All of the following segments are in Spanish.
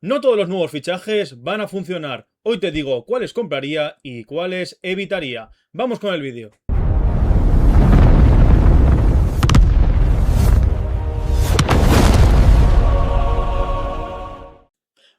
No todos los nuevos fichajes van a funcionar. Hoy te digo cuáles compraría y cuáles evitaría. Vamos con el vídeo.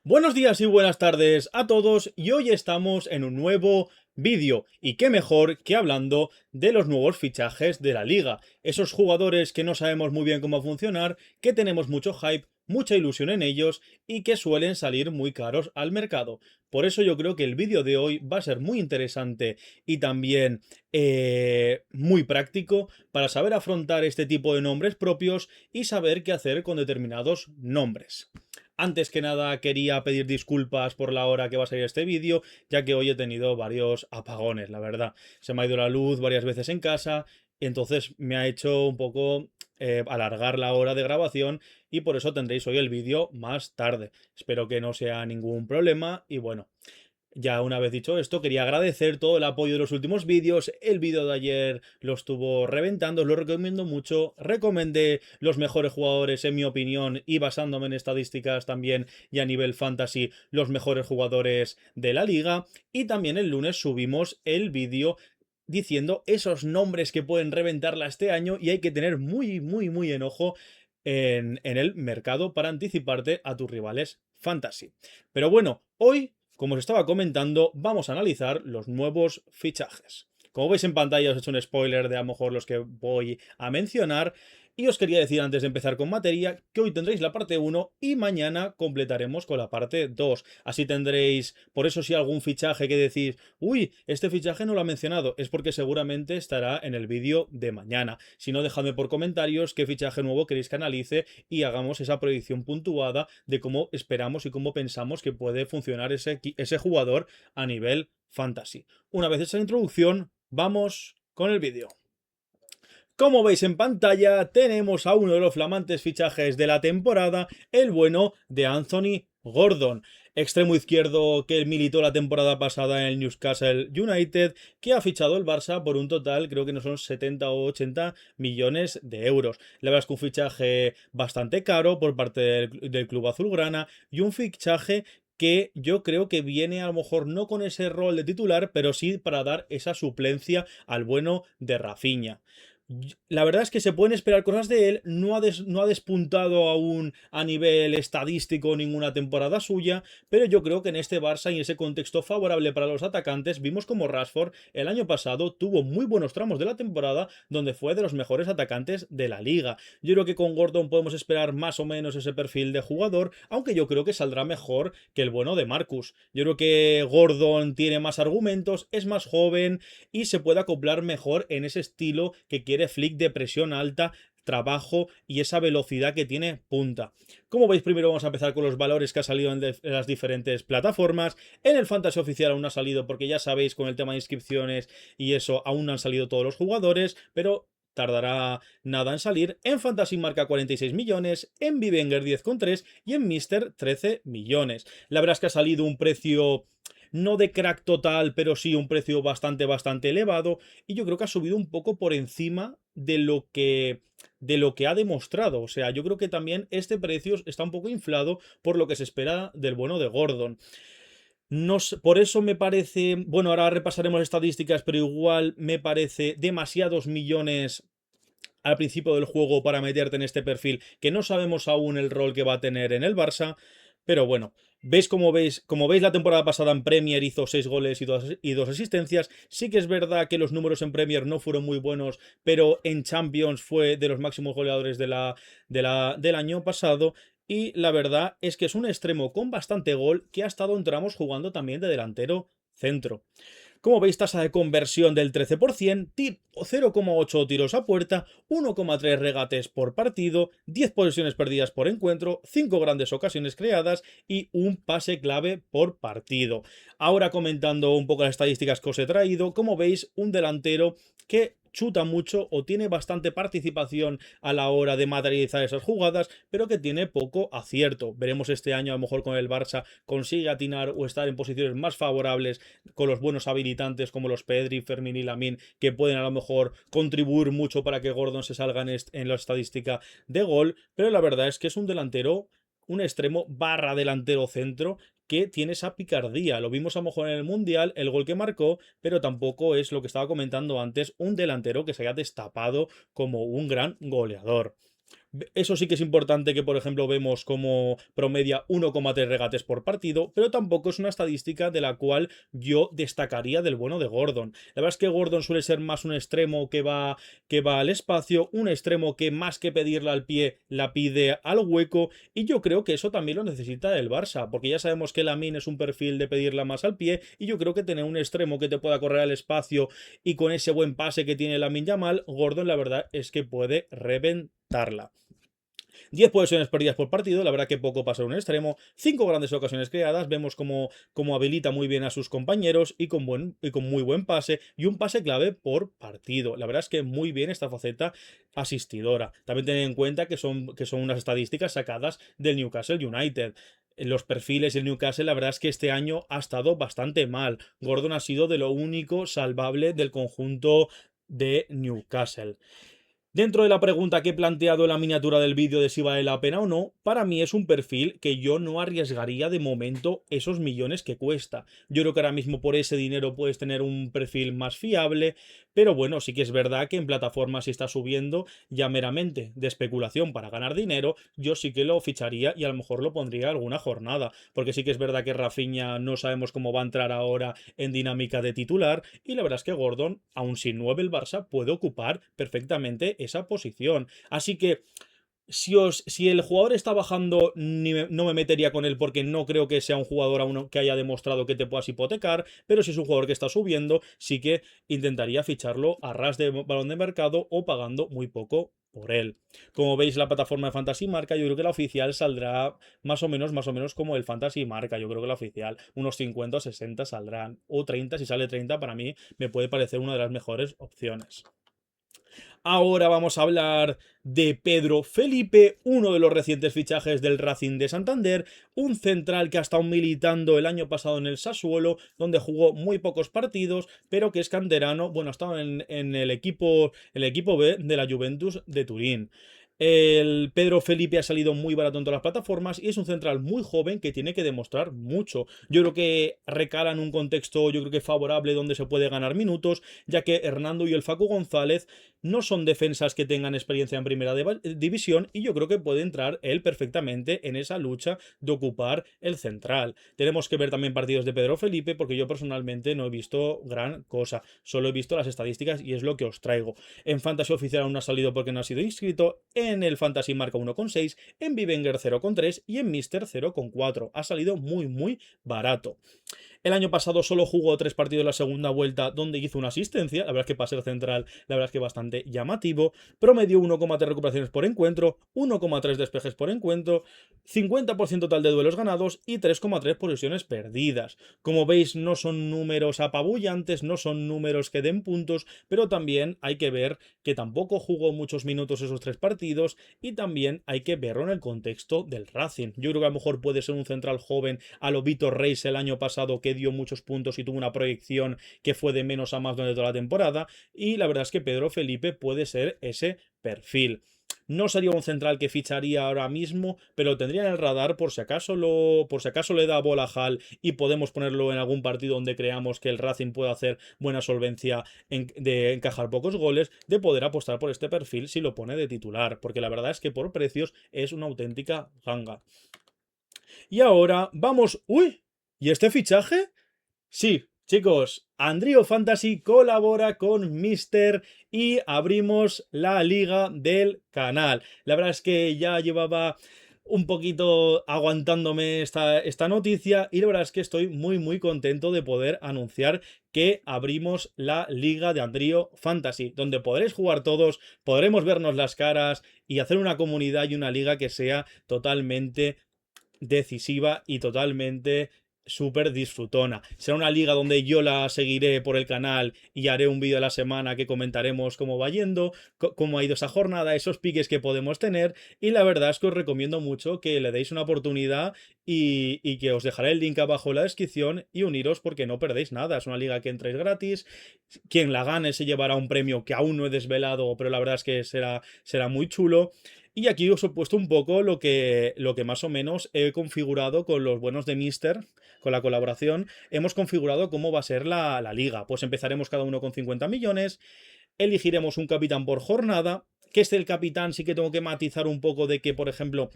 Buenos días y buenas tardes a todos y hoy estamos en un nuevo vídeo y qué mejor que hablando de los nuevos fichajes de la liga, esos jugadores que no sabemos muy bien cómo funcionar, que tenemos mucho hype, mucha ilusión en ellos y que suelen salir muy caros al mercado. Por eso yo creo que el vídeo de hoy va a ser muy interesante y también muy práctico para saber afrontar este tipo de nombres propios y saber qué hacer con determinados nombres. Antes que nada quería pedir disculpas por la hora que va a salir este vídeo, ya que hoy he tenido varios apagones, la verdad. Se me ha ido la luz varias veces en casa, y entonces me ha hecho un poco alargar la hora de grabación y por eso tendréis hoy el vídeo más tarde. Espero que no sea ningún problema y bueno. Ya una vez dicho esto, quería agradecer todo el apoyo de los últimos vídeos. El vídeo de ayer lo estuvo reventando, os lo recomiendo mucho. Recomendé los mejores jugadores en mi opinión y basándome en estadísticas también y a nivel fantasy, los mejores jugadores de la liga. Y también el lunes subimos el vídeo diciendo esos nombres que pueden reventarla este año y hay que tener muy en ojo en el mercado para anticiparte a tus rivales fantasy. Pero bueno, hoy, como os estaba comentando, vamos a analizar los nuevos fichajes. Como veis en pantalla os he hecho un spoiler de a lo mejor los que voy a mencionar. Y os quería decir antes de empezar con materia que hoy tendréis la parte 1 y mañana completaremos con la parte 2. Así tendréis, por eso si algún fichaje que decís, uy, este fichaje no lo ha mencionado, es porque seguramente estará en el vídeo de mañana. Si no, dejadme por comentarios qué fichaje nuevo queréis que analice y hagamos esa predicción puntuada de cómo esperamos y cómo pensamos que puede funcionar ese jugador a nivel fantasy. Una vez hecha la introducción, vamos con el vídeo. Como veis en pantalla, tenemos a uno de los flamantes fichajes de la temporada, el bueno de Anthony Gordon, extremo izquierdo que militó la temporada pasada en el Newcastle United, que ha fichado el Barça por un total, creo que no son 70 o 80 millones de euros. La verdad es que un fichaje bastante caro por parte del club azulgrana y un fichaje que yo creo que viene a lo mejor no con ese rol de titular, pero sí para dar esa suplencia al bueno de Rafinha. La verdad es que se pueden esperar cosas de él, no ha despuntado aún a nivel estadístico ninguna temporada suya, pero yo creo que en este Barça y en ese contexto favorable para los atacantes, vimos como Rashford el año pasado tuvo muy buenos tramos de la temporada donde fue de los mejores atacantes de la liga. Yo creo que con Gordon podemos esperar más o menos ese perfil de jugador, aunque yo creo que saldrá mejor que el bueno de Marcus. Yo creo que Gordon tiene más argumentos, es más joven y se puede acoplar mejor en ese estilo que quiere Flick de presión alta, trabajo y esa velocidad que tiene punta. Como veis, primero vamos a empezar con los valores que ha salido en las diferentes plataformas. En el Fantasy oficial aún no ha salido porque ya sabéis con el tema de inscripciones y eso aún no han salido todos los jugadores, pero tardará nada en salir. En Fantasy marca 46 millones, en Vivenger 10,3 y en Mister 13 millones. La verdad es que ha salido un precio no de crack total, pero sí un precio bastante elevado y yo creo que ha subido un poco por encima de lo que ha demostrado. O sea, yo creo que también este precio está un poco inflado por lo que se espera del bueno de Gordon. No sé, por eso me parece, bueno, ahora repasaremos estadísticas, pero igual me parece demasiados millones al principio del juego para meterte en este perfil, que no sabemos aún el rol que va a tener en el Barça, pero bueno, veis la temporada pasada en Premier hizo 6 goles y 2 asistencias. Sí que es verdad que los números en Premier no fueron muy buenos, pero en Champions fue de los máximos goleadores del año pasado. Y la verdad es que es un extremo con bastante gol que ha estado en tramos jugando también de delantero centro. Como veis, tasa de conversión del 13%, 0,8 tiros a puerta, 1,3 regates por partido, 10 posesiones perdidas por encuentro, 5 grandes ocasiones creadas y un pase clave por partido. Ahora comentando un poco las estadísticas que os he traído, como veis, un delantero que chuta mucho o tiene bastante participación a la hora de materializar esas jugadas, pero que tiene poco acierto. Veremos este año a lo mejor con el Barça consigue atinar o estar en posiciones más favorables con los buenos habilitantes como los Pedri, Fermín y Lamine, que pueden a lo mejor contribuir mucho para que Gordon se salga en la estadística de gol, pero la verdad es que es un delantero un extremo barra delantero centro que tiene esa picardía. Lo vimos a lo mejor en el Mundial, el gol que marcó, pero tampoco es lo que estaba comentando antes, un delantero que se haya destapado como un gran goleador. Eso sí que es importante que, por ejemplo, vemos como promedia 1,3 regates por partido, pero tampoco es una estadística de la cual yo destacaría del bueno de Gordon. La verdad es que Gordon suele ser más un extremo que va al espacio, un extremo que más que pedirla al pie, la pide al hueco, y yo creo que eso también lo necesita el Barça, porque ya sabemos que Lamine es un perfil de pedirla más al pie, y yo creo que tener un extremo que te pueda correr al espacio y con ese buen pase que tiene Lamine Yamal, Gordon la verdad es que puede reventarla. 10 posesiones perdidas por partido, la verdad que poco pasa en un extremo, 5 grandes ocasiones creadas, vemos cómo habilita muy bien a sus compañeros y con muy buen pase y un pase clave por partido. La verdad es que muy bien esta faceta asistidora. También tener en cuenta que son unas estadísticas sacadas del Newcastle United. Los perfiles del Newcastle, la verdad es que este año ha estado bastante mal. Gordon ha sido de lo único salvable del conjunto de Newcastle. Dentro de la pregunta que he planteado en la miniatura del vídeo de si vale la pena o no, para mí es un perfil que yo no arriesgaría de momento esos millones que cuesta. Yo creo que ahora mismo por ese dinero puedes tener un perfil más fiable, pero bueno, sí que es verdad que en plataformas si está subiendo ya meramente de especulación para ganar dinero, yo sí que lo ficharía y a lo mejor lo pondría alguna jornada, porque sí que es verdad que Rafinha no sabemos cómo va a entrar ahora en dinámica de titular y la verdad es que Gordon, aun sin 9 el Barça, puede ocupar perfectamente esa posición. Así que si el jugador está bajando, no me metería con él porque no creo que sea un jugador aún que haya demostrado que te puedas hipotecar, pero si es un jugador que está subiendo, sí que intentaría ficharlo a ras de balón de mercado o pagando muy poco por él. Como veis, la plataforma de Fantasy Marca, yo creo que la oficial saldrá más o menos como el Fantasy Marca. Yo creo que la oficial, unos 50 o 60 saldrán, o 30, si sale 30, para mí me puede parecer una de las mejores opciones. Ahora vamos a hablar de Pedro Felipe, uno de los recientes fichajes del Racing de Santander, un central que ha estado militando el año pasado en el Sassuolo, donde jugó muy pocos partidos, pero que es canterano, bueno, ha estado en el equipo B de la Juventus de Turín. El Pedro Felipe ha salido muy barato en todas las plataformas y es un central muy joven que tiene que demostrar mucho. Yo creo que recala en un contexto, yo creo que favorable donde se puede ganar minutos, ya que Hernando y el Facu González no son defensas que tengan experiencia en primera división y yo creo que puede entrar él perfectamente en esa lucha de ocupar el central. Tenemos que ver también partidos de Pedro Felipe porque yo personalmente no he visto gran cosa, solo he visto las estadísticas y es lo que os traigo. En Fantasy Oficial aún no ha salido porque no ha sido inscrito, en el Fantasy Marca 1,6, en Bivenger 0,3 y en Mister 0,4. Ha salido muy muy barato. El año pasado solo jugó 3 partidos en la segunda vuelta donde hizo una asistencia, la verdad es que para ser central, la verdad es que bastante llamativo, promedió 1,3 recuperaciones por encuentro, 1,3 despejes por encuentro, 50% total de duelos ganados y 3,3 posiciones perdidas. Como veis, no son números apabullantes, no son números que den puntos, pero también hay que ver que tampoco jugó muchos minutos esos 3 partidos y también hay que verlo en el contexto del Racing. Yo creo que a lo mejor puede ser un central joven a lo Vitor Reis el año pasado que dio muchos puntos y tuvo una proyección que fue de menos a más durante toda la temporada y la verdad es que Pedro Felipe puede ser ese perfil. No sería un central que ficharía ahora mismo, pero lo tendría en el radar por si acaso le da bola a Hall y podemos ponerlo en algún partido donde creamos que el Racing puede hacer buena solvencia de encajar pocos goles, de poder apostar por este perfil si lo pone de titular, porque la verdad es que por precios es una auténtica ganga. Y ahora vamos... ¡Uy! ¿Y este fichaje? Sí, chicos, Andrio Fantasy colabora con Mister y abrimos la liga del canal. La verdad es que ya llevaba un poquito aguantándome esta noticia y la verdad es que estoy muy muy contento de poder anunciar que abrimos la liga de Andrio Fantasy, donde podréis jugar todos, podremos vernos las caras y hacer una comunidad y una liga que sea totalmente decisiva y totalmente súper disfrutona. Será una liga donde yo la seguiré por el canal y haré un vídeo a la semana que comentaremos cómo va yendo, cómo ha ido esa jornada, esos piques que podemos tener y la verdad es que os recomiendo mucho que le deis una oportunidad y que os dejaré el link abajo en la descripción y uniros porque no perdéis nada. Es una liga que entráis gratis. Quien la gane se llevará un premio que aún no he desvelado, pero la verdad es que será muy chulo. Y aquí os he puesto un poco lo que más o menos he configurado con los buenos de Mister, con la colaboración. Hemos configurado cómo va a ser la liga. Pues empezaremos cada uno con 50 millones. Elegiremos un capitán por jornada. Que el capitán sí que tengo que matizar un poco de que, por ejemplo,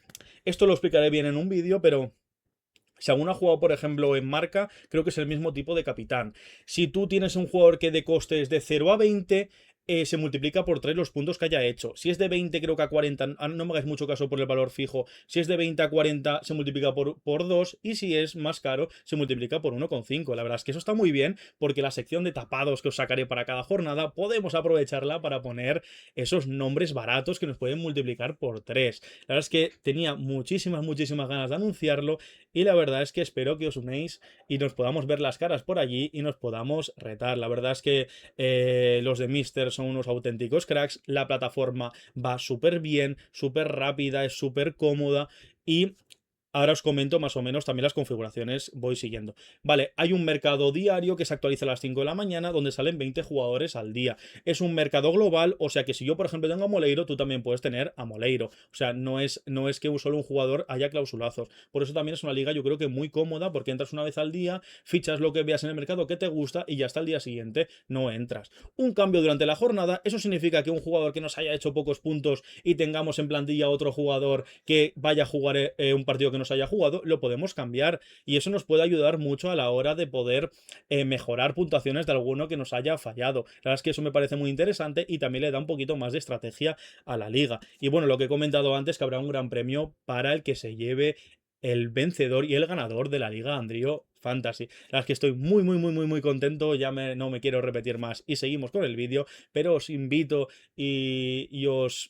esto lo explicaré bien en un vídeo, pero si alguno ha jugado, por ejemplo, en marca, creo que es el mismo tipo de capitán. Si tú tienes un jugador que de coste es de 0 a 20, se multiplica por 3 los puntos que haya hecho. Si es de 20, creo que a 40, no me hagáis mucho caso por el valor fijo. Si es de 20 a 40, se multiplica por 2. Y si es más caro, se multiplica por 1,5. La verdad es que eso está muy bien, porque la sección de tapados que os sacaré para cada jornada, podemos aprovecharla para poner esos nombres baratos que nos pueden multiplicar por 3. La verdad es que tenía muchísimas ganas de anunciarlo. Y la verdad es que espero que os unéis y nos podamos ver las caras por allí y nos podamos retar. La verdad es que los de Mister son unos auténticos cracks. La plataforma va súper bien, súper rápida, es súper cómoda y ahora os comento más o menos también las configuraciones, voy siguiendo. Vale, hay un mercado diario que se actualiza a las 5 de la mañana donde salen 20 jugadores al día. Es un mercado global, o sea que si yo por ejemplo tengo a Moleiro, tú también puedes tener a Moleiro. O sea, no es que solo un jugador haya clausulazos. Por eso también es una liga yo creo que muy cómoda porque entras una vez al día, fichas lo que veas en el mercado que te gusta y ya hasta el día siguiente no entras. Un cambio durante la jornada, eso significa que un jugador que nos haya hecho pocos puntos y tengamos en plantilla otro jugador que vaya a jugar un partido que nos haya jugado, lo podemos cambiar y eso nos puede ayudar mucho a la hora de poder mejorar puntuaciones de alguno que nos haya fallado. La verdad es que eso me parece muy interesante y también le da un poquito más de estrategia a la liga. Y bueno, lo que he comentado antes, que habrá un gran premio para el que se lleve el vencedor y el ganador de la Liga Andrio Fantasy. La verdad es que estoy muy contento, ya no me quiero repetir más y seguimos con el vídeo, pero os invito y os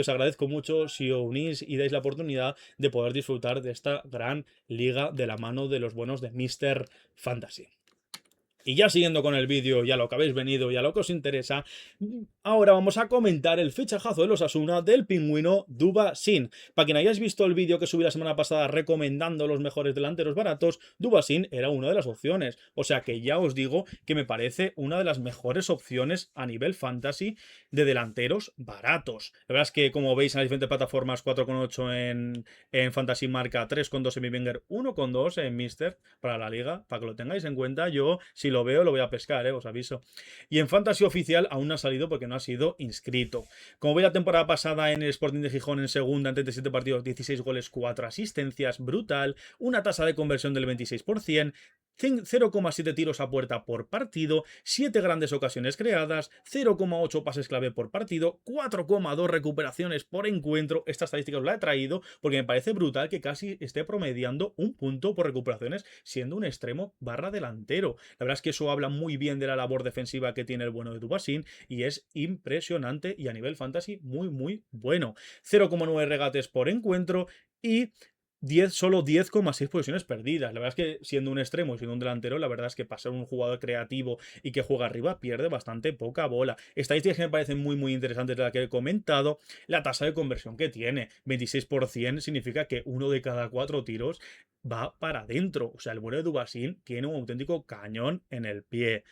agradezco mucho si os unís y dais la oportunidad de poder disfrutar de esta gran liga de la mano de los buenos de Mister Fantasy. Y ya siguiendo con el vídeo, ya lo que habéis venido, ya lo que os interesa, ahora vamos a comentar el fichajazo de los Osasuna del pingüino Dubassin. Para quien hayáis visto el vídeo que subí la semana pasada recomendando los mejores delanteros baratos, Dubassin era una de las opciones. O sea que ya os digo que me parece una de las mejores opciones a nivel fantasy de delanteros baratos. La verdad es que como veis en las diferentes plataformas, 4,8 en Fantasy Marca, 3,2 en Bivenger, 1,2 en Mister para la liga, para que lo tengáis en cuenta. Yo, si lo veo, lo voy a pescar, os aviso. Y en Fantasy Oficial aún no ha salido porque no ha sido inscrito. Como veis la temporada pasada en el Sporting de Gijón en segunda, en 37 partidos, 16 goles, 4 asistencias, brutal, una tasa de conversión del 26%, 0,7 tiros a puerta por partido, 7 grandes ocasiones creadas, 0,8 pases clave por partido, 4,2 recuperaciones por encuentro. Esta estadística os la he traído porque me parece brutal que casi esté promediando un punto por recuperaciones siendo un extremo barra delantero. La verdad es que eso habla muy bien de la labor defensiva que tiene el bueno de Dubassin y es impresionante y a nivel fantasy muy bueno. 0,9 regates por encuentro y solo 10,6 posiciones perdidas. La verdad es que siendo un extremo y siendo un delantero, la verdad es que para ser un jugador creativo y que juega arriba pierde bastante poca bola. Estadísticas que me parecen muy interesantes de la que he comentado. La tasa de conversión que tiene, 26%, significa que uno de cada 4 tiros va para adentro. O sea, el bueno de Dubassin tiene un auténtico cañón en el pie.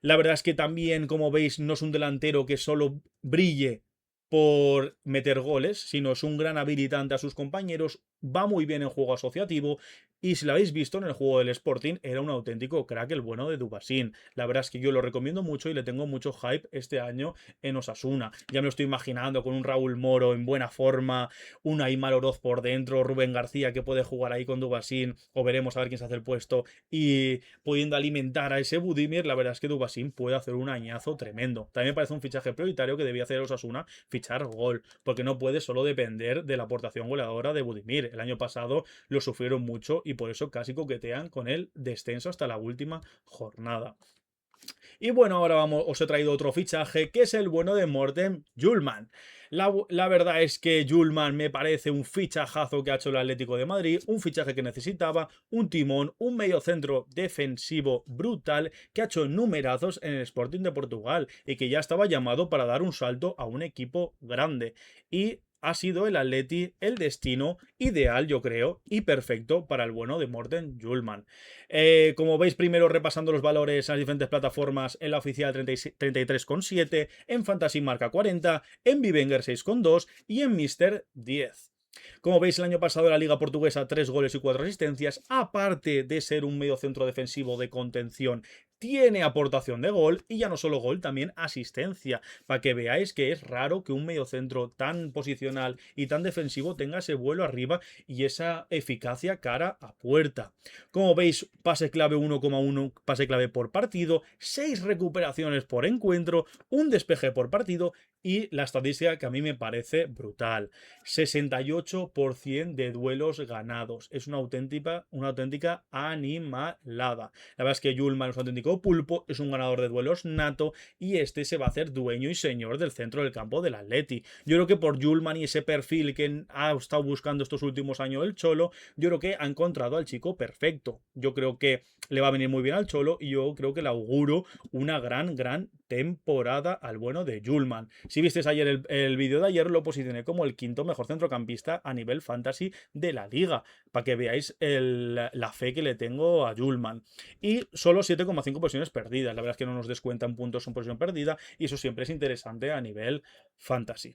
La verdad es que también, como veis, no es un delantero que solo brille por meter goles, sino es un gran habilitante a sus compañeros, va muy bien en juego asociativo y si lo habéis visto en el juego del Sporting era un auténtico crack el bueno de Dubassin. La verdad es que yo lo recomiendo mucho y le tengo mucho hype este año en Osasuna. Ya me lo estoy imaginando con un Raúl Moro en buena forma, un Aimar Oroz por dentro, Rubén García que puede jugar ahí con Dubassin o veremos a ver quién se hace el puesto y pudiendo alimentar a ese Budimir. La verdad es que Dubassin puede hacer un añazo tremendo. También me parece un fichaje prioritario que debía hacer Osasuna, fichar gol, porque no puede solo depender de la aportación goleadora de Budimir. El año pasado lo sufrieron mucho y por eso casi coquetean con el descenso hasta la última jornada. Y bueno, ahora os he traído otro fichaje que es el bueno de Morten Hjulmand. La verdad es que Hjulmand me parece un fichajazo que ha hecho el Atlético de Madrid, un fichaje que necesitaba, un timón, un mediocentro defensivo brutal que ha hecho numerazos en el Sporting de Portugal y que ya estaba llamado para dar un salto a un equipo grande. Y ha sido el Atleti el destino ideal, yo creo, y perfecto para el bueno de Morten Hjulmand. Como veis, primero repasando los valores en las diferentes plataformas, en la oficial 33,7, en Fantasy marca 40, en Vivenger 6,2 y en Mister 10. Como veis, el año pasado en la Liga Portuguesa 3 goles y 4 asistencias, aparte de ser un medio centro defensivo de contención, tiene aportación de gol y ya no solo gol, también asistencia, para que veáis que es raro que un mediocentro tan posicional y tan defensivo tenga ese vuelo arriba y esa eficacia cara a puerta. Como veis, pase clave 1,1, pase clave por partido, 6 recuperaciones por encuentro, un despeje por partido y la estadística que a mí me parece brutal. 68% de duelos ganados. Es una auténtica animalada. La verdad es que Hjulmand es un auténtico pulpo, es un ganador de duelos nato y este se va a hacer dueño y señor del centro del campo del Atleti. Yo creo que por Hjulmand y ese perfil que ha estado buscando estos últimos años el Cholo, yo creo que ha encontrado al chico perfecto. Yo creo que le va a venir muy bien al Cholo y yo creo que le auguro una gran temporada al bueno de Hjulmand. Si visteis ayer el vídeo de ayer, lo posicioné como el quinto mejor centrocampista a nivel fantasy de la liga, para que veáis la fe que le tengo a Hjulmand. Y solo 7,5 posiciones perdidas. La verdad es que no nos descuentan puntos en posición perdida y eso siempre es interesante a nivel fantasy.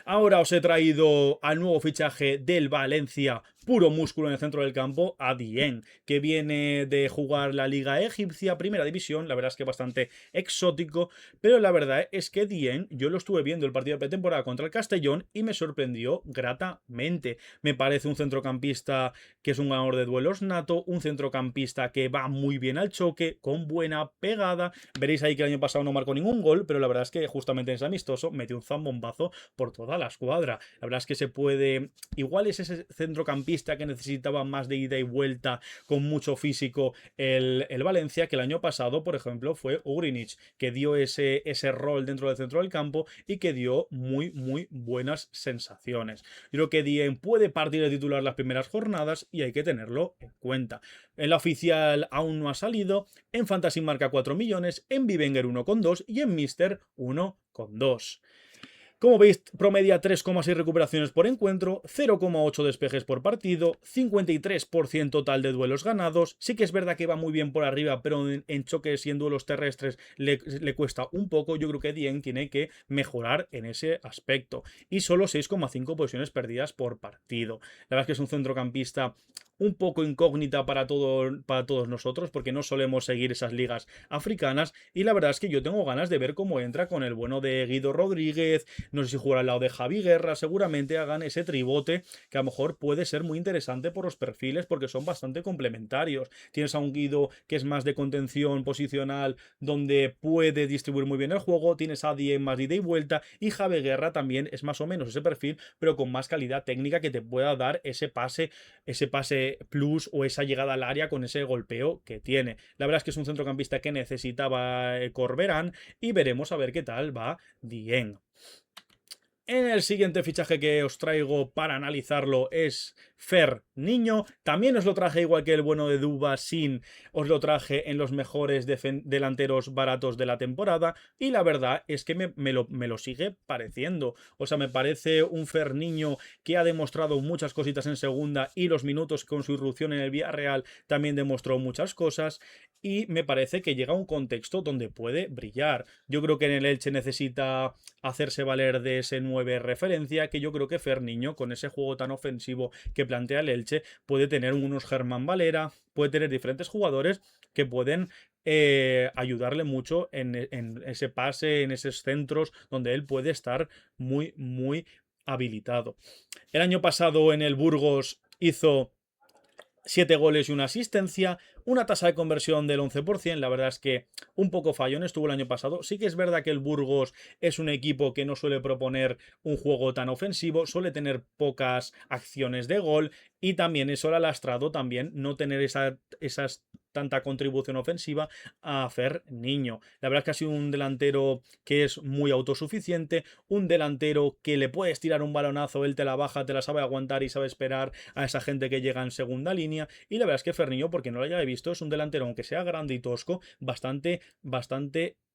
Ahora os he traído al nuevo fichaje del Valencia, puro músculo en el centro del campo, a Dieng, que viene de jugar la Liga Egipcia, primera división, la verdad es que bastante exótico, pero la verdad es que Dieng, yo lo estuve viendo el partido de pretemporada contra el Castellón y me sorprendió gratamente. Me parece un centrocampista que es un ganador de duelos nato, un centrocampista que va muy bien al choque, con buena pegada. Veréis ahí que el año pasado no marcó ningún gol, pero la verdad es que justamente en ese amistoso metió un zambombazo por toda la escuadra. La verdad es que se puede... Igual es ese centrocampista que necesitaba más de ida y vuelta con mucho físico el Valencia, que el año pasado, por ejemplo, fue Ugrinic, que dio ese rol dentro del centro del campo y que dio muy buenas sensaciones. Yo creo que Dieng puede partir de titular las primeras jornadas y hay que tenerlo en cuenta. En la oficial aún no ha salido, en Fantasy marca 4 millones, en Vivenger 1,2 y en Mister 1,2. Como veis, promedia 3,6 recuperaciones por encuentro, 0,8 despejes por partido, 53% total de duelos ganados. Sí que es verdad que va muy bien por arriba, pero en choques y en duelos terrestres le cuesta un poco. Yo creo que Dieng tiene que mejorar en ese aspecto. Y solo 6,5 posiciones perdidas por partido. La verdad es que es un centrocampista un poco incógnita para todos nosotros, porque no solemos seguir esas ligas africanas, y la verdad es que yo tengo ganas de ver cómo entra con el bueno de Guido Rodríguez, no sé si jugará al lado de Javi Guerra, seguramente hagan ese tribote que a lo mejor puede ser muy interesante por los perfiles, porque son bastante complementarios. Tienes a un Guido que es más de contención posicional, donde puede distribuir muy bien el juego, tienes a Dieng más de ida y vuelta, y Javi Guerra también es más o menos ese perfil, pero con más calidad técnica que te pueda dar ese pase plus o esa llegada al área con ese golpeo que tiene. La verdad es que es un centrocampista que necesitaba Corberán y veremos a ver qué tal va Dieng. En el siguiente fichaje que os traigo para analizarlo es Fer Niño. También os lo traje igual que el bueno de Duba Sin. Os lo traje en los mejores delanteros baratos de la temporada. Y la verdad es que me lo sigue pareciendo. O sea, me parece un Fer Niño que ha demostrado muchas cositas en segunda. Y los minutos con su irrupción en el Villarreal también demostró muchas cosas. Y me parece que llega a un contexto donde puede brillar. Yo creo que en el Elche necesita hacerse valer de ese 9 referencia, que yo creo que Fer Niño, con ese juego tan ofensivo que plantea el Elche, puede tener unos Germán Valera, puede tener diferentes jugadores que pueden ayudarle mucho en ese pase, en esos centros donde él puede estar muy habilitado. El año pasado en el Burgos hizo 7 goles y una asistencia, una tasa de conversión del 11%, la verdad es que un poco fallón estuvo el año pasado. Sí que es verdad que el Burgos es un equipo que no suele proponer un juego tan ofensivo, suele tener pocas acciones de gol y también eso le ha lastrado también no tener esas tanta contribución ofensiva a Fer Niño. La verdad es que ha sido un delantero que es muy autosuficiente, un delantero que le puedes tirar un balonazo, él te la baja, te la sabe aguantar y sabe esperar a esa gente que llega en segunda línea. Y la verdad es que Fer Niño, porque no lo haya visto, es un delantero, aunque sea grande y tosco, bastante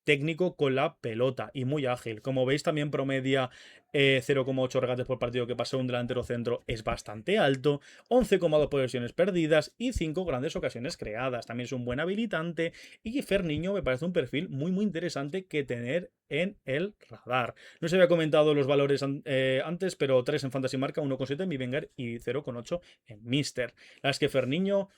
técnico con la pelota y muy ágil. Como veis, también promedia 0,8 regates por partido, que pasa un delantero centro es bastante alto, 11,2 posesiones perdidas y 5 grandes ocasiones creadas. También es un buen habilitante y Ferniño me parece un perfil muy muy interesante que tener en el radar. No se había comentado los valores antes, pero 3 en Fantasy Marca, 1,7 en Bivenger y 0,8 en Mister. La es que Ferniño,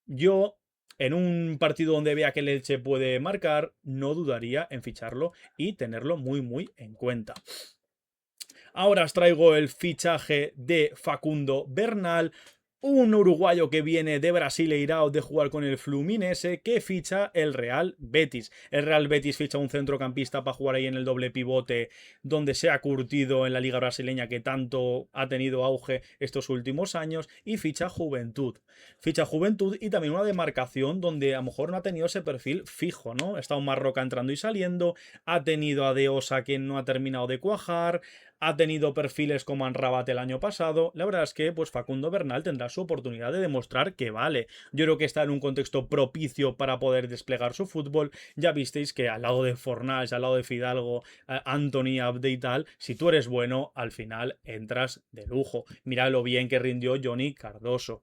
yo en un partido donde vea que el Elche puede marcar, no dudaría en ficharlo y tenerlo muy muy en cuenta. Ahora os traigo el fichaje de Facundo Bernal, un uruguayo que viene de Brasileirao de jugar con el Fluminense, que ficha el Real Betis. El Real Betis ficha un centrocampista para jugar ahí en el doble pivote, donde se ha curtido en la liga brasileña que tanto ha tenido auge estos últimos años, y ficha Juventud. Ficha Juventud y también una demarcación donde a lo mejor no ha tenido ese perfil fijo, ¿no? Está un Marroca entrando y saliendo, ha tenido a Deosa que no ha terminado de cuajar, ha tenido perfiles como Anrabat el año pasado. La verdad es que pues Facundo Bernal tendrá su oportunidad de demostrar que vale. Yo creo que está en un contexto propicio para poder desplegar su fútbol. Ya visteis que al lado de Fornals, al lado de Fidalgo, Anthony, Abde y tal, si tú eres bueno, al final entras de lujo. Mira lo bien que rindió Johnny Cardoso.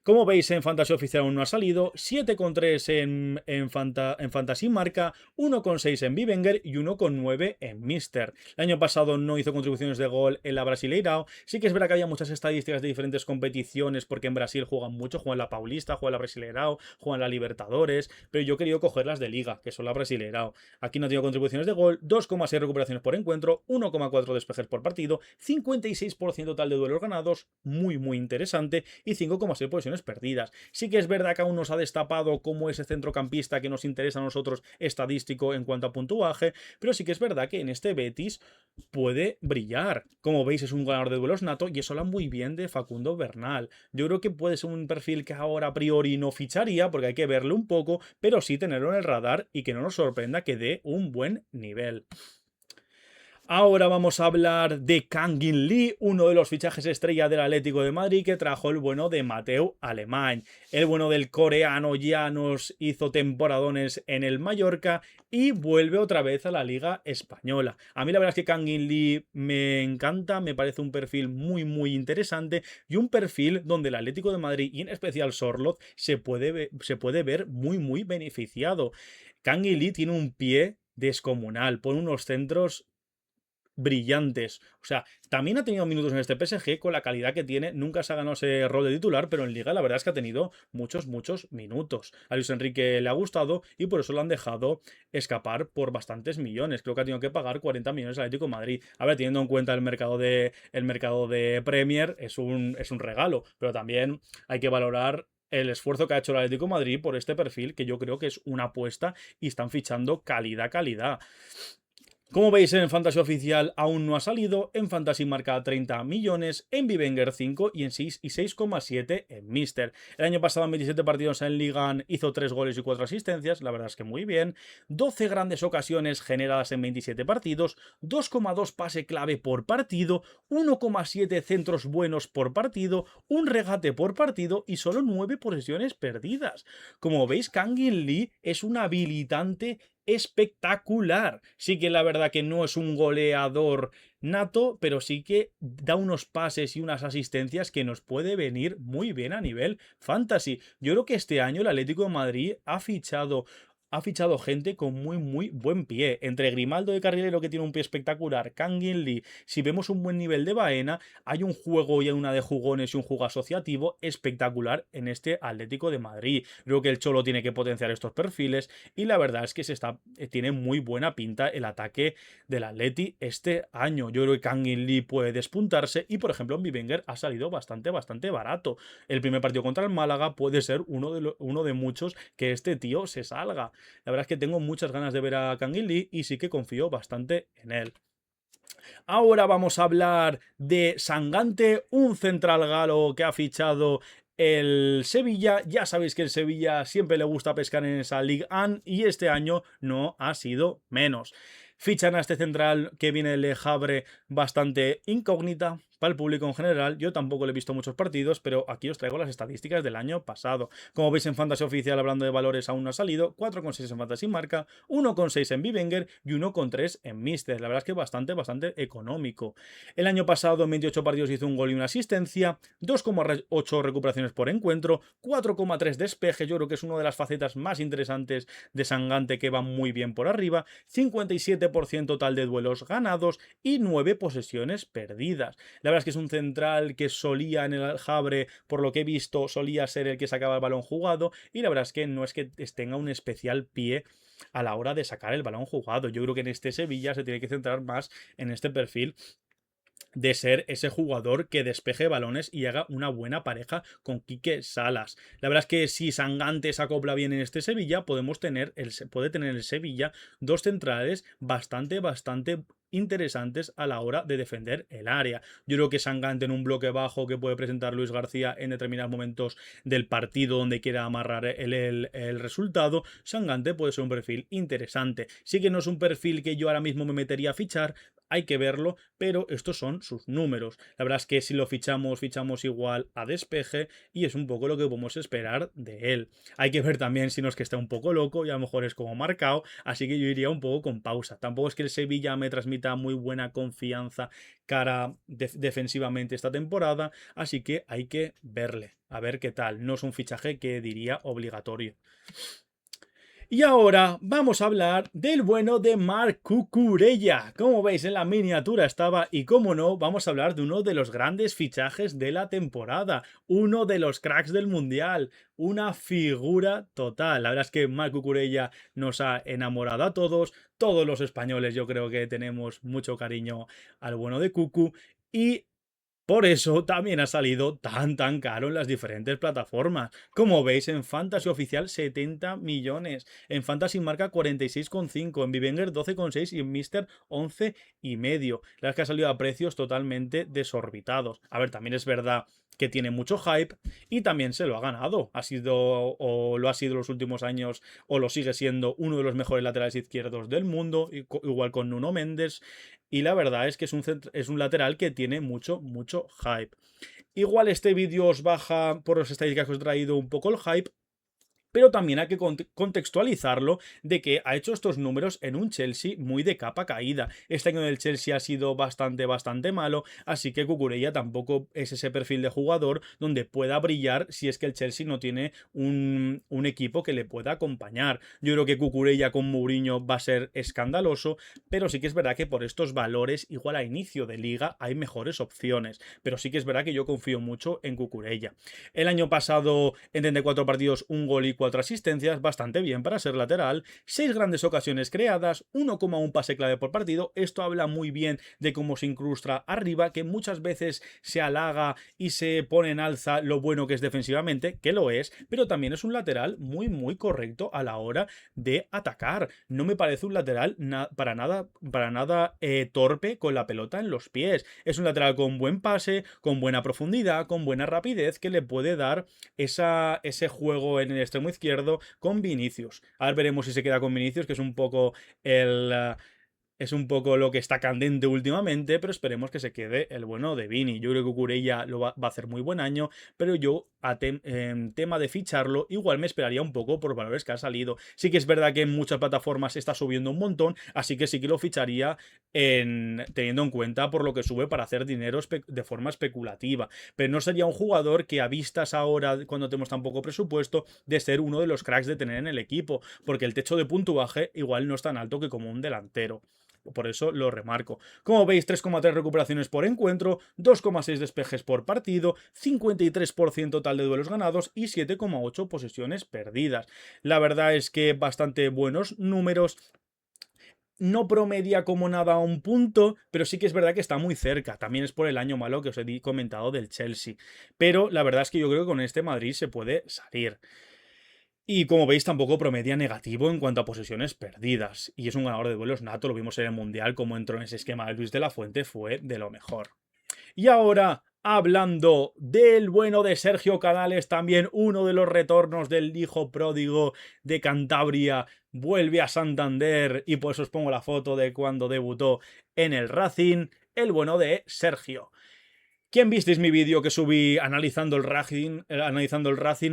Como veis, en Fantasy Oficial aún no ha salido, 7,3 en Fantasy Marca, 1,6 en Bivenger y 1,9 en Mister. El año pasado no hizo contribuciones de gol en la Brasileirao. Sí que es verdad que había muchas estadísticas de diferentes competiciones, porque en Brasil juegan mucho, juegan la Paulista, juegan la Brasileirao, juegan la Libertadores, pero yo he querido coger las de Liga, que son la Brasileirao. Aquí no ha tenido contribuciones de gol, 2,6 recuperaciones por encuentro, 1,4 despejes por partido, 56% total de duelos ganados, muy muy interesante, y 5,6 posiciones perdidas. Sí que es verdad que aún nos ha destapado como ese centrocampista que nos interesa a nosotros estadístico en cuanto a puntuaje, pero sí que es verdad que en este Betis puede brillar. Como veis, es un ganador de duelos nato y eso habla muy bien de Facundo Bernal. Yo creo que puede ser un perfil que ahora a priori no ficharía porque hay que verle un poco, pero sí tenerlo en el radar y que no nos sorprenda que dé un buen nivel. Ahora vamos a hablar de Kang In Lee, uno de los fichajes estrella del Atlético de Madrid, que trajo el bueno de Mateu Alemany. El bueno del coreano ya nos hizo temporadones en el Mallorca y vuelve otra vez a la Liga Española. A mí la verdad es que Kang In Lee me encanta, me parece un perfil muy muy interesante y un perfil donde el Atlético de Madrid y en especial Sorloth se puede ver muy muy beneficiado. Kang In Lee tiene un pie descomunal, pone unos centros brillantes. O sea, también ha tenido minutos en este PSG con la calidad que tiene. Nunca se ha ganado ese rol de titular, pero en Liga la verdad es que ha tenido muchos minutos. A Luis Enrique le ha gustado y por eso lo han dejado escapar por bastantes millones. Creo que ha tenido que pagar 40 millones al Atlético de Madrid. A ver, teniendo en cuenta el mercado de Premier, es un regalo, pero también hay que valorar el esfuerzo que ha hecho el Atlético de Madrid por este perfil, que yo creo que es una apuesta y están fichando calidad. Como veis, en Fantasy Oficial aún no ha salido, en Fantasy Marca 30 millones, en Bivenger 5 y en 6,7 en Mister. El año pasado en 27 partidos en Liga hizo 3 goles y 4 asistencias, la verdad es que muy bien, 12 grandes ocasiones generadas en 27 partidos, 2,2 pase clave por partido, 1,7 centros buenos por partido, un regate por partido y solo 9 posesiones perdidas. Como veis, Kang In Lee es un habilitante espectacular. Sí que la verdad que no es un goleador nato, pero sí que da unos pases y unas asistencias que nos puede venir muy bien a nivel fantasy. Yo creo que este año el Atlético de Madrid ha fichado gente con muy buen pie. Entre Grimaldo de carrilero, que tiene un pie espectacular, Kang In Lee, si vemos un buen nivel de Baena, hay un juego y una de jugones y un juego asociativo espectacular en este Atlético de Madrid. Creo que el Cholo tiene que potenciar estos perfiles y la verdad es que tiene muy buena pinta el ataque del Atleti este año. Yo creo que Kang In Lee puede despuntarse y, por ejemplo, en Bivenger ha salido bastante barato. El primer partido contra el Málaga puede ser uno de muchos que este tío se salga. La verdad es que tengo muchas ganas de ver a Kang In Lee y sí que confío bastante en él. Ahora vamos a hablar de Sangante, un central galo que ha fichado el Sevilla. Ya sabéis que el Sevilla siempre le gusta pescar en esa Ligue 1 y este año no ha sido menos. Fichan a este central que viene de Le Havre bastante incógnita, para el público en general. Yo tampoco le he visto muchos partidos, pero aquí os traigo las estadísticas del año pasado. Como veis en Fantasy Oficial, hablando de valores, aún no ha salido. 4,6 en Fantasy Marca, 1,6 en Bivenger y 1,3 en Mister. La verdad es que bastante económico. El año pasado en 28 partidos hizo un gol y una asistencia, 2,8 recuperaciones por encuentro, 4,3 despeje. Yo creo que es una de las facetas más interesantes de Sangante, que va muy bien por arriba, 57% total de duelos ganados y 9 posesiones perdidas. La verdad es que es un central que solía en el Aljabre, por lo que he visto, solía ser el que sacaba el balón jugado, y la verdad es que no es que tenga un especial pie a la hora de sacar el balón jugado. Yo creo que en este Sevilla se tiene que centrar más en este perfil de ser ese jugador que despeje balones y haga una buena pareja con Quique Salas. La verdad es que si Sangante se acopla bien en este Sevilla, puede tener el Sevilla dos centrales bastante interesantes a la hora de defender el área. Yo creo que Sangante en un bloque bajo que puede presentar Luis García en determinados momentos del partido donde quiera amarrar el resultado, Sangante puede ser un perfil interesante. Sí que no es un perfil que yo ahora mismo me metería a fichar, hay que verlo, pero estos son sus números. La verdad es que si lo fichamos igual a despeje, y es un poco lo que podemos esperar de él. Hay que ver también si no es que está un poco loco y a lo mejor es como marcado, así que yo iría un poco con pausa. Tampoco es que el Sevilla me transmita muy buena confianza defensivamente esta temporada, así que hay que verle, a ver qué tal. No es un fichaje que diría obligatorio. Y ahora vamos a hablar del bueno de Marc Cucurella. Como veis en la miniatura estaba, y como no, vamos a hablar de uno de los grandes fichajes de la temporada, uno de los cracks del mundial, una figura total. La verdad es que Marc Cucurella nos ha enamorado a todos los españoles. Yo creo que tenemos mucho cariño al bueno de Cucu, y por eso también ha salido tan caro en las diferentes plataformas. Como veis, en Fantasy Oficial 70 millones, en Fantasy Marca 46,5, en Bivenger 12,6 y en Mister 11,5. La verdad es que ha salido a precios totalmente desorbitados. A ver, también es verdad que tiene mucho hype y también se lo ha ganado. Ha sido, o lo ha sido los últimos años, o lo sigue siendo, uno de los mejores laterales izquierdos del mundo, igual con Nuno Méndez. Y la verdad es que es un lateral que tiene mucho hype. Igual este vídeo os baja por las estadísticas que os he traído un poco el hype, pero también hay que contextualizarlo de que ha hecho estos números en un Chelsea muy de capa caída. Este año del Chelsea ha sido bastante malo, así que Cucurella tampoco es ese perfil de jugador donde pueda brillar si es que el Chelsea no tiene un equipo que le pueda acompañar. Yo creo que Cucurella con Mourinho va a ser escandaloso, pero sí que es verdad que por estos valores, igual a inicio de liga, hay mejores opciones. Pero sí que es verdad que yo confío mucho en Cucurella. El año pasado, en 34 partidos, un gol y 4 asistencias, bastante bien para ser lateral, 6 grandes ocasiones creadas, 1,1 pase clave por partido. Esto habla muy bien de cómo se incrusta arriba, que muchas veces se halaga y se pone en alza lo bueno que es defensivamente, que lo es, pero también es un lateral muy correcto a la hora de atacar. No me parece un lateral para nada torpe con la pelota en los pies. Es un lateral con buen pase, con buena profundidad, con buena rapidez, que le puede dar ese juego en el extremo izquierdo con Vinicius. A ver, veremos si se queda con Vinicius, que es un poco lo que está candente últimamente, pero esperemos que se quede el bueno de Vini. Yo creo que Cucurella va a hacer muy buen año, pero yo en tema de ficharlo igual me esperaría un poco por valores que ha salido. Sí que es verdad que en muchas plataformas está subiendo un montón, así que sí que lo ficharía teniendo en cuenta por lo que sube para hacer dinero de forma especulativa. Pero no sería un jugador que a vistas ahora, cuando tenemos tan poco presupuesto, de ser uno de los cracks de tener en el equipo, porque el techo de puntuaje igual no es tan alto que como un delantero. Por eso lo remarco. Como veis, 3,3 recuperaciones por encuentro, 2,6 despejes por partido, 53% total de duelos ganados y 7,8 posesiones perdidas. La verdad es que bastante buenos números. No promedia como nada a un punto, pero sí que es verdad que está muy cerca. También es por el año malo que os he comentado del Chelsea. Pero la verdad es que yo creo que con este Madrid se puede salir. Y como veis, tampoco promedia negativo en cuanto a posesiones perdidas. Y es un ganador de duelos nato, lo vimos en el Mundial, como entró en ese esquema de Luis de la Fuente, fue de lo mejor. Y ahora, hablando del bueno de Sergio Canales, también uno de los retornos del hijo pródigo de Cantabria, vuelve a Santander, y por eso os pongo la foto de cuando debutó en el Racing, el bueno de Sergio. ¿Quién visteis mi vídeo que subí analizando el Racing?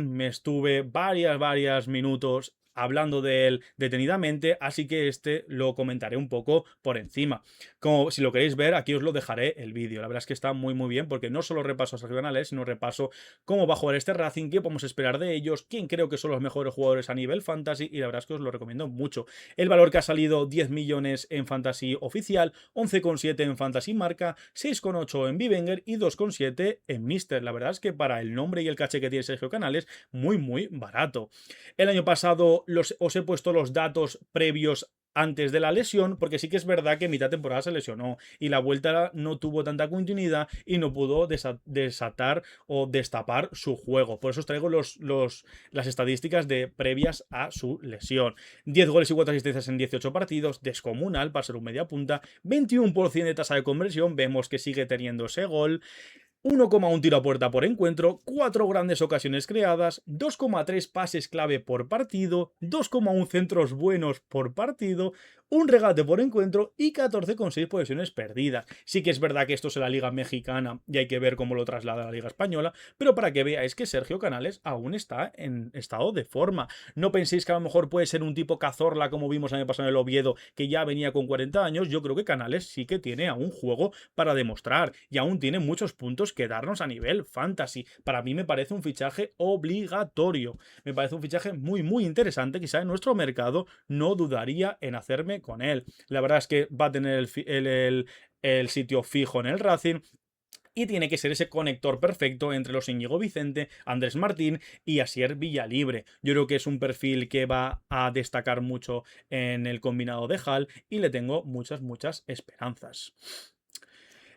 Me estuve varios minutos hablando de él detenidamente, así que este lo comentaré un poco por encima. Como si lo queréis ver, aquí os lo dejaré el vídeo. La verdad es que está muy bien, porque no solo repaso a Sergio Canales, sino repaso cómo va a jugar este Racing, qué podemos esperar de ellos, quién creo que son los mejores jugadores a nivel fantasy, y la verdad es que os lo recomiendo mucho. El valor que ha salido: 10 millones en fantasy oficial, 11,7 en fantasy marca, 6,8 en Bivenger y 2,7 en Mister. La verdad es que para el nombre y el caché que tiene Sergio Canales, muy barato. El año pasado os he puesto los datos previos antes de la lesión, porque sí que es verdad que mitad temporada se lesionó y la vuelta no tuvo tanta continuidad y no pudo desatar o destapar su juego. Por eso os traigo las estadísticas previas a su lesión. 10 goles y 4 asistencias en 18 partidos, descomunal para ser un media punta, 21% de tasa de conversión, vemos que sigue teniendo ese gol. 1,1 tiro a puerta por encuentro, 4 grandes ocasiones creadas, 2,3 pases clave por partido, 2,1 centros buenos por partido, un regate por encuentro y 14,6 posesiones perdidas. Sí que es verdad que esto es en la Liga Mexicana y hay que ver cómo lo traslada a la Liga Española, pero para que veáis que Sergio Canales aún está en estado de forma. No penséis que a lo mejor puede ser un tipo Cazorla como vimos el año pasado en el Oviedo, que ya venía con 40 años. Yo creo que Canales sí que tiene aún juego para demostrar y aún tiene muchos puntos que darnos a nivel fantasy. Para mí me parece un fichaje obligatorio. Me parece un fichaje muy interesante. Quizá en nuestro mercado no dudaría en hacerme con él. La verdad es que va a tener el sitio fijo en el Racing. Y tiene que ser ese conector perfecto entre los Íñigo Vicente, Andrés Martín y Asier Villalibre. Yo creo que es un perfil que va a destacar mucho en el combinado de Hall y le tengo muchas esperanzas.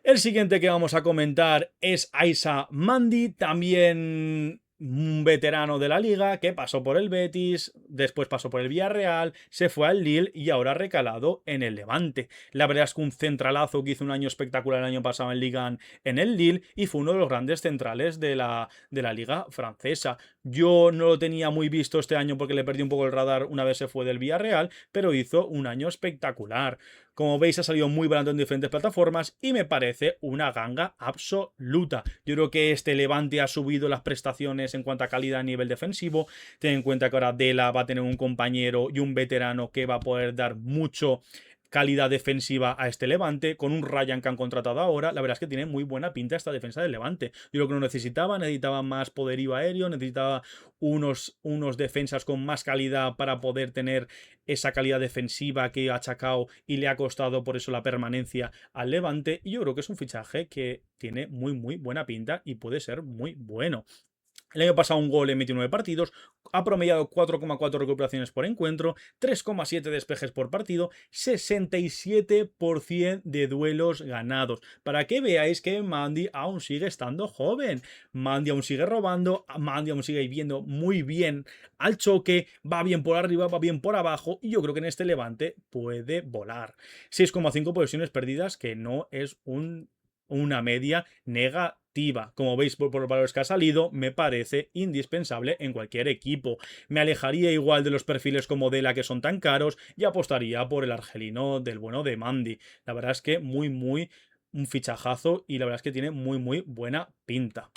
El siguiente que vamos a comentar es Aissa Mandi, también un veterano de la liga que pasó por el Betis, después pasó por el Villarreal, se fue al Lille y ahora ha recalado en el Levante. La verdad es que un centralazo que hizo un año espectacular el año pasado en Liga 1 en el Lille y fue uno de los grandes centrales de la liga francesa. Yo no lo tenía muy visto este año porque le perdí un poco el radar una vez se fue del Villarreal, pero hizo un año espectacular. Como veis, ha salido muy barato en diferentes plataformas y me parece una ganga absoluta. Yo creo que este Levante ha subido las prestaciones en cuanto a calidad a nivel defensivo. Ten en cuenta que ahora Dela va a tener un compañero y un veterano que va a poder dar mucho calidad defensiva a este Levante, con un Ryan que han contratado ahora. La verdad es que tiene muy buena pinta esta defensa del Levante. Yo creo que no necesitaba más poderío aéreo, necesitaba unos defensas con más calidad para poder tener esa calidad defensiva que ha achacado y le ha costado por eso la permanencia al Levante. Y yo creo que es un fichaje que tiene muy buena pinta y puede ser muy bueno. El año pasado un gol en 29 partidos, ha promediado 4,4 recuperaciones por encuentro, 3,7 despejes por partido, 67% de duelos ganados. Para que veáis que Mandi aún sigue estando joven. Mandi aún sigue robando, Mandi aún sigue viendo muy bien al choque, va bien por arriba, va bien por abajo y yo creo que en este Levante puede volar. 6,5 posesiones perdidas, que no es una media negativa. Como veis por los valores que ha salido, me parece indispensable en cualquier equipo. Me alejaría igual de los perfiles como Dela, que son tan caros, y apostaría por el argelino del bueno de Mandi. La verdad es que muy un fichajazo y la verdad es que tiene muy buena pinta.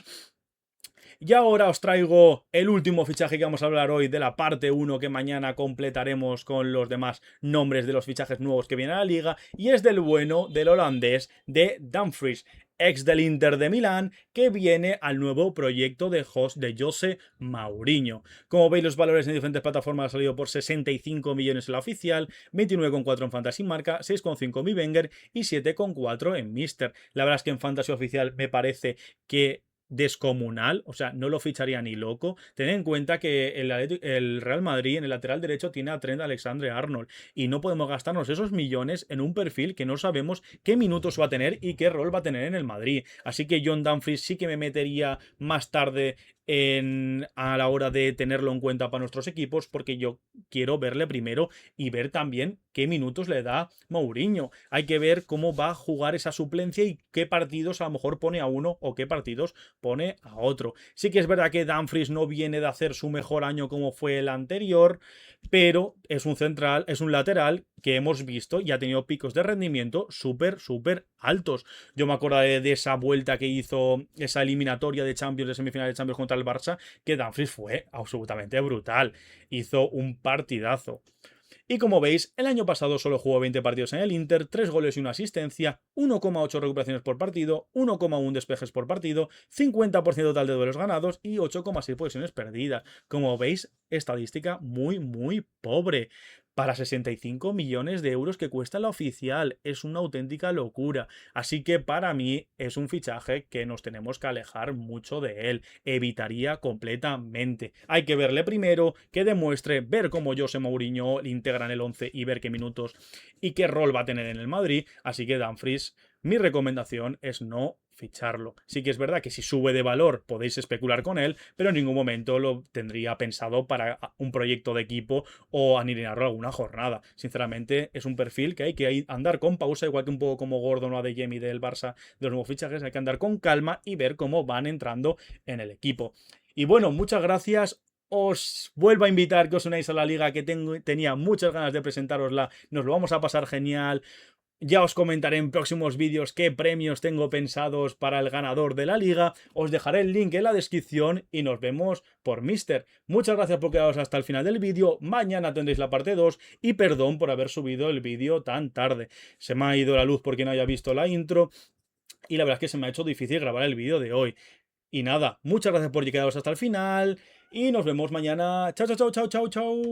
Y ahora os traigo el último fichaje que vamos a hablar hoy, de la parte 1, que mañana completaremos con los demás nombres de los fichajes nuevos que vienen a la liga, y es del bueno del holandés de Dumfries, ex del Inter de Milán, que viene al nuevo proyecto de José Mourinho. Como veis, los valores en diferentes plataformas han salido por 65 millones en la oficial, 29,4 en Fantasy Marca, 6,5 en Bivenger y 7,4 en Mister. La verdad es que en Fantasy oficial me parece que descomunal, o sea, no lo ficharía ni loco. Tened en cuenta que el Real Madrid en el lateral derecho tiene a Trent Alexander-Arnold y no podemos gastarnos esos millones en un perfil que no sabemos qué minutos va a tener y qué rol va a tener en el Madrid. Así que John Dumfries sí que me metería más tarde a la hora de tenerlo en cuenta para nuestros equipos, porque yo quiero verle primero y ver también qué minutos le da Mourinho. Hay que ver cómo va a jugar esa suplencia y qué partidos a lo mejor pone a uno o qué partidos pone a otro. Sí que es verdad que Dumfries no viene de hacer su mejor año como fue el anterior, pero es un central, es un lateral que hemos visto y ha tenido picos de rendimiento súper altos. Yo me acuerdo de esa vuelta que hizo, esa eliminatoria de Champions, de semifinal de Champions contra el Barça, que Dumfries fue absolutamente brutal. Hizo un partidazo. Y como veis, el año pasado solo jugó 20 partidos en el Inter, 3 goles y una asistencia, 1,8 recuperaciones por partido, 1,1 despejes por partido, 50% total de duelos ganados y 8,6 posiciones perdidas. Como veis, estadística muy pobre. Para 65 millones de euros que cuesta la oficial, es una auténtica locura. Así que para mí es un fichaje que nos tenemos que alejar mucho de él. Evitaría completamente. Hay que verle primero, que demuestre, ver cómo José Mourinho le integra en el 11 y ver qué minutos y qué rol va a tener en el Madrid. Así que Dumfries, mi recomendación es no ficharlo. Sí que es verdad que si sube de valor podéis especular con él, pero en ningún momento lo tendría pensado para un proyecto de equipo o alinearlo alguna jornada. Sinceramente es un perfil que hay que andar con pausa, igual que un poco como Gordon o Adeyemi del Barça de los nuevos fichajes, hay que andar con calma y ver cómo van entrando en el equipo. Y bueno, muchas gracias. Os vuelvo a invitar que os unáis a la liga, que tenía muchas ganas de presentarosla. Nos lo vamos a pasar genial. Ya os comentaré en próximos vídeos qué premios tengo pensados para el ganador de la liga. Os dejaré el link en la descripción y nos vemos por Mister. Muchas gracias por quedaros hasta el final del vídeo. Mañana tendréis la parte 2 y perdón por haber subido el vídeo tan tarde. Se me ha ido la luz porque no haya visto la intro y la verdad es que se me ha hecho difícil grabar el vídeo de hoy. Y nada, muchas gracias por quedaros hasta el final y nos vemos mañana. Chao.